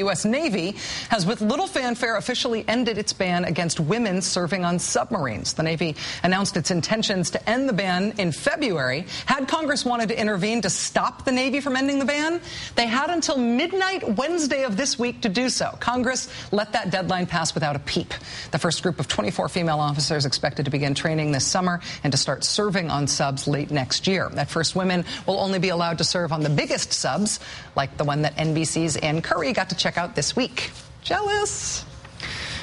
U.S. Navy has with little fanfare officially ended its ban against women serving on submarines. The Navy announced its intentions to end the ban in February. Had Congress wanted to intervene to stop the Navy from ending the ban, they had until midnight Wednesday of this week to do so. Congress let that deadline pass without a peep. The first group of 24 female officers expected to begin training this summer and to start serving on subs late next year. At first, women will only be allowed to serve on the biggest subs, like the one that NBC's Ann Curry got to check out this week. Jealous.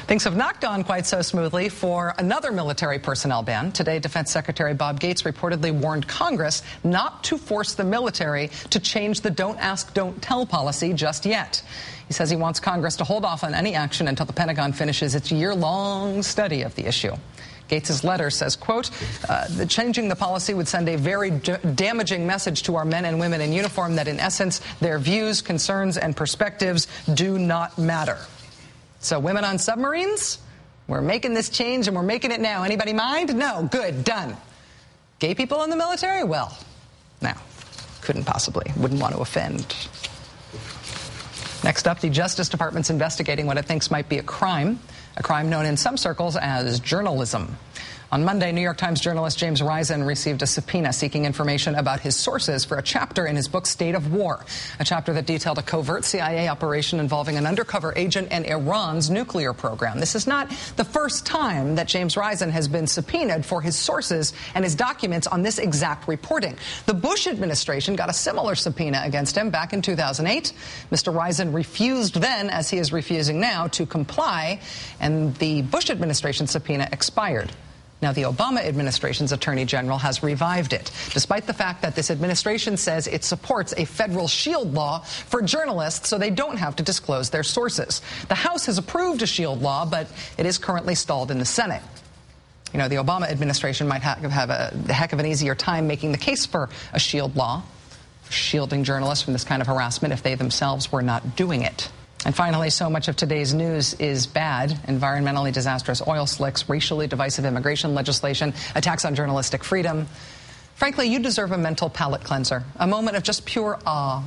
Things have not gone quite so smoothly for another military personnel ban. Today, Defense Secretary Bob Gates reportedly warned Congress not to force the military to change the don't ask, don't tell policy just yet. He says he wants Congress to hold off on any action until the Pentagon finishes its year-long study of the issue. Gates' letter says, quote, changing the policy would send a very damaging message to our men and women in uniform that, in essence, their views, concerns, and perspectives do not matter. So women on submarines, we're making this change and we're making it now. Anybody mind? No. Good. Done. Gay people in the military? Well, no. Couldn't possibly. Wouldn't want to offend. Next up, the Justice Department's investigating what it thinks might be a crime known in some circles as journalism. On Monday, New York Times journalist James Risen received a subpoena seeking information about his sources for a chapter in his book State of War, a chapter that detailed a covert CIA operation involving an undercover agent and Iran's nuclear program. This is not the first time that James Risen has been subpoenaed for his sources and his documents on this exact reporting. The Bush administration got a similar subpoena against him back in 2008. Mr. Risen refused then, as he is refusing now, to comply, and the Bush administration subpoena expired. Now, the Obama administration's attorney general has revived it, despite the fact that this administration says it supports a federal shield law for journalists so they don't have to disclose their sources. The House has approved a shield law, but it is currently stalled in the Senate. You know, the Obama administration might have a heck of an easier time making the case for a shield law, shielding journalists from this kind of harassment if they themselves were not doing it. And finally, so much of today's news is bad. Environmentally disastrous oil slicks, racially divisive immigration legislation, attacks on journalistic freedom. Frankly, you deserve a mental palate cleanser, a moment of just pure awe.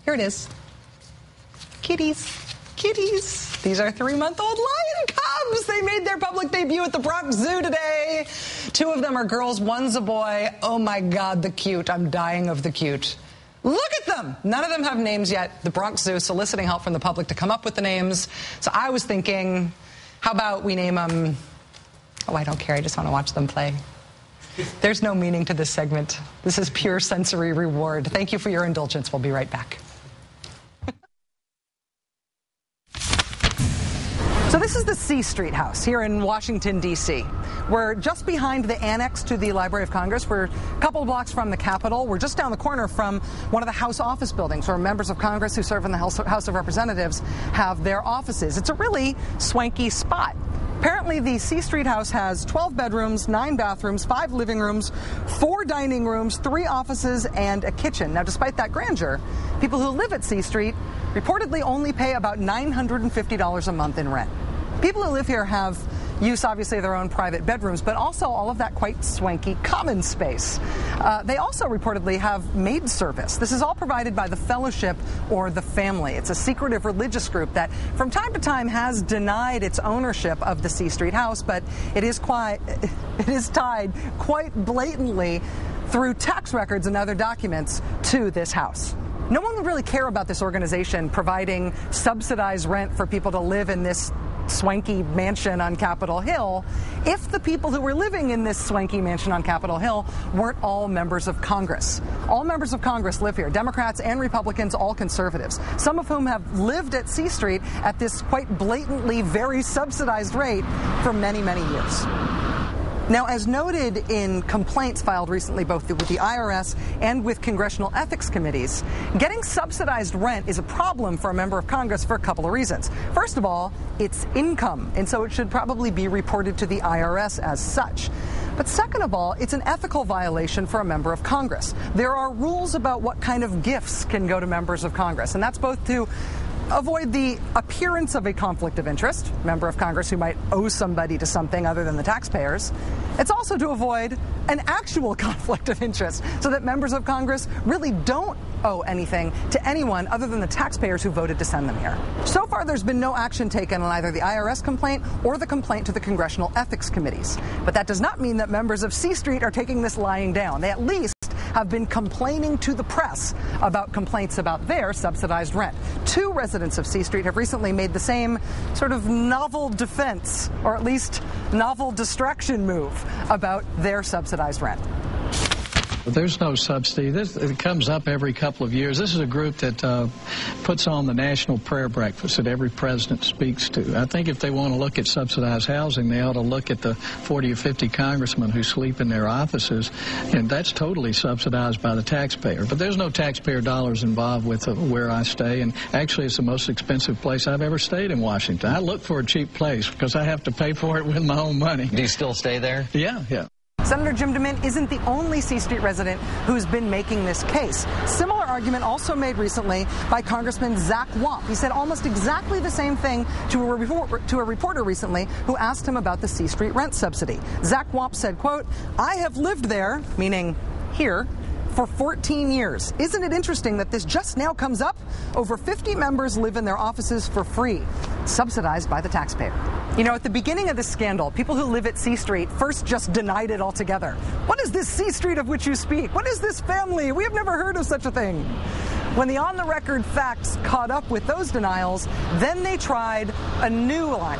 Here it is. Kitties. Kitties. These are 3-month-old lion cubs. They made their public debut at the Bronx Zoo today. 2 of them are girls, one's a boy. Oh, my God, the cute. I'm dying of the cute. Look at them! None of them have names yet. The Bronx Zoo soliciting help from the public to come up with the names. So I was thinking, how about we name them... Oh, I don't care. I just want to watch them play. There's no meaning to this segment. This is pure sensory reward. Thank you for your indulgence. We'll be right back. So this is the C Street House here in Washington, D.C. We're just behind the annex to the Library of Congress. We're a couple of blocks from the Capitol. We're just down the corner from one of the House office buildings where members of Congress who serve in the House of Representatives have their offices. It's a really swanky spot. Apparently, the C Street House has 12 bedrooms, 9 bathrooms, 5 living rooms, 4 dining rooms, 3 offices, and a kitchen. Now, despite that grandeur, people who live at C Street reportedly only pay about $950 a month in rent. People who live here have use, obviously, of their own private bedrooms, but also all of that quite swanky common space. They also reportedly have maid service. This is all provided by the Fellowship or the Family. It's a secretive religious group that from time to time has denied its ownership of the C Street House, but it is tied quite blatantly through tax records and other documents to this house. No one would really care about this organization providing subsidized rent for people to live in this swanky mansion on Capitol Hill if the people who were living in this swanky mansion on Capitol Hill weren't all members of Congress. All members of Congress live here, Democrats and Republicans, all conservatives, some of whom have lived at C Street at this quite blatantly very subsidized rate for many, many years. Now, as noted in complaints filed recently both with the IRS and with congressional ethics committees, getting subsidized rent is a problem for a member of Congress for a couple of reasons. First of all, it's income, and so it should probably be reported to the IRS as such. But second of all, it's an ethical violation for a member of Congress. There are rules about what kind of gifts can go to members of Congress, and that's both to avoid the appearance of a conflict of interest, member of Congress who might owe somebody to something other than the taxpayers. It's also to avoid an actual conflict of interest so that members of Congress really don't owe anything to anyone other than the taxpayers who voted to send them here. So far, there's been no action taken on either the IRS complaint or the complaint to the Congressional Ethics Committees. But that does not mean that members of C Street are taking this lying down. They at least have been complaining to the press about complaints about their subsidized rent. 2 residents of C Street have recently made the same sort of novel defense, or at least novel distraction move about their subsidized rent. There's no subsidy. It comes up every couple of years. This is a group that puts on the national prayer breakfast that every president speaks to. I think if they want to look at subsidized housing, they ought to look at the 40 or 50 congressmen who sleep in their offices, and that's totally subsidized by the taxpayer. But there's no taxpayer dollars involved with where I stay, and actually it's the most expensive place I've ever stayed in Washington. I look for a cheap place because I have to pay for it with my own money. Do you still stay there? Yeah. Senator Jim DeMint isn't the only C Street resident who's been making this case. Similar argument also made recently by Congressman Zach Wamp. He said almost exactly the same thing to a reporter recently who asked him about the C Street rent subsidy. Zach Wamp said, quote, "I have lived there," meaning here, "for 14 years. Isn't it interesting that this just now comes up? Over 50 members live in their offices for free, subsidized by the taxpayer." You know, at the beginning of this scandal, people who live at C Street first just denied it altogether. What is this C Street of which you speak? What is this family? We have never heard of such a thing. When the on-the-record facts caught up with those denials, then they tried a new line.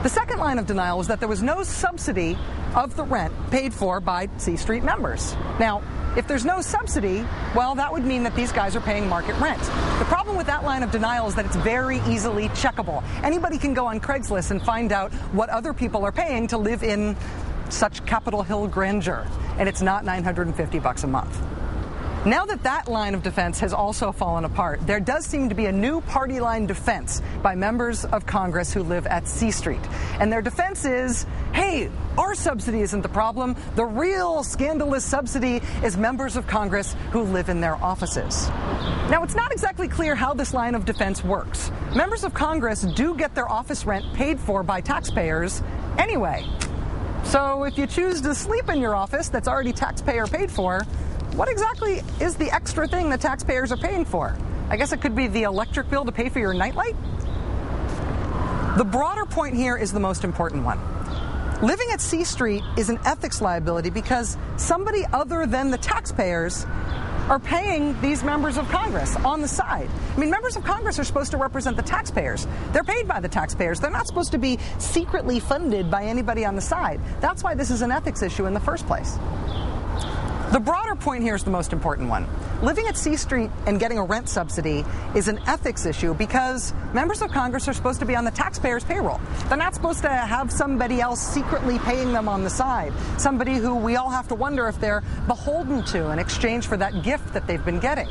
The second line of denial was that there was no subsidy of the rent paid for by C Street members. Now, if there's no subsidy, well, that would mean that these guys are paying market rent. The problem with that line of denial is that it's very easily checkable. Anybody can go on Craigslist and find out what other people are paying to live in such Capitol Hill grandeur, and it's not $950 a month. Now that that line of defense has also fallen apart, there does seem to be a new party line defense by members of Congress who live at C Street. And their defense is, hey, our subsidy isn't the problem. The real scandalous subsidy is members of Congress who live in their offices. Now, it's not exactly clear how this line of defense works. Members of Congress do get their office rent paid for by taxpayers anyway. So if you choose to sleep in your office that's already taxpayer paid for, what exactly is the extra thing that taxpayers are paying for? I guess it could be the electric bill to pay for your nightlight? The broader point here is the most important one. Living at C Street is an ethics liability because somebody other than the taxpayers are paying these members of Congress on the side. I mean, members of Congress are supposed to represent the taxpayers. They're paid by the taxpayers. They're not supposed to be secretly funded by anybody on the side. That's why this is an ethics issue in the first place. The broader point here is the most important one. Living at C Street and getting a rent subsidy is an ethics issue because members of Congress are supposed to be on the taxpayers' payroll. They're not supposed to have somebody else secretly paying them on the side, somebody who we all have to wonder if they're beholden to in exchange for that gift that they've been getting.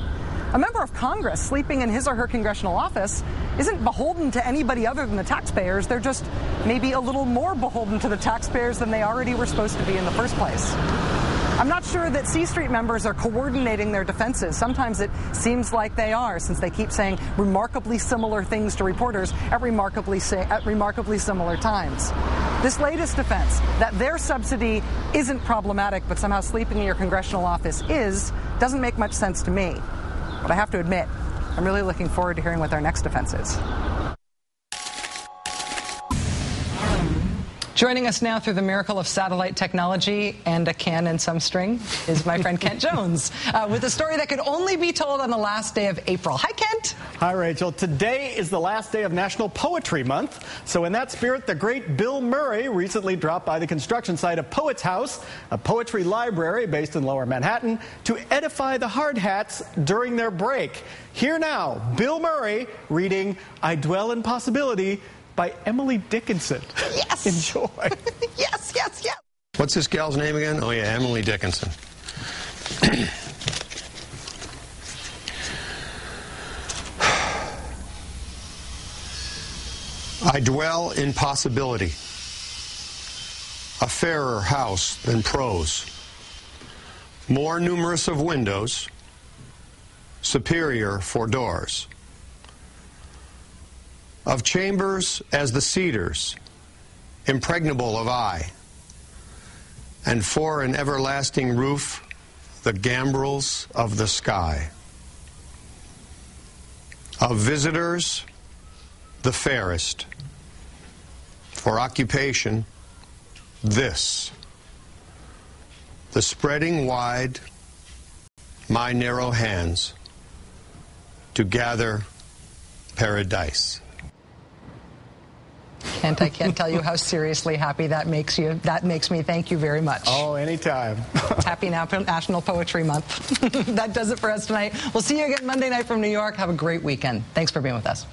A member of Congress sleeping in his or her congressional office isn't beholden to anybody other than the taxpayers. They're just maybe a little more beholden to the taxpayers than they already were supposed to be in the first place. I'm not sure that C Street members are coordinating their defenses. Sometimes it seems like they are, since they keep saying remarkably similar things to reporters at remarkably similar times. This latest defense, that their subsidy isn't problematic, but somehow sleeping in your congressional office is, doesn't make much sense to me. But I have to admit, I'm really looking forward to hearing what their next defense is. Joining us now through the miracle of satellite technology and a can and some string is my friend Kent Jones with a story that could only be told on the last day of April. Hi, Kent. Hi, Rachel. Today is the last day of National Poetry Month. So in that spirit, the great Bill Murray recently dropped by the construction site of Poets House, a poetry library based in Lower Manhattan, to edify the hard hats during their break. Here now, Bill Murray reading I Dwell in Possibility by Emily Dickinson. Yes! Enjoy. Yes. What's this gal's name again? Oh, yeah, Emily Dickinson. I dwell in possibility, a fairer house than prose, more numerous of windows, superior for doors, of chambers as the cedars, impregnable of eye, and for an everlasting roof, the gambrels of the sky. Of visitors, the fairest. For occupation, this. The spreading wide my narrow hands to gather paradise. Kent, I can't tell you how seriously happy that makes you. That makes me. Thank you very much. Oh, anytime. Happy National Poetry Month. That does it for us tonight. We'll see you again Monday night from New York. Have a great weekend. Thanks for being with us.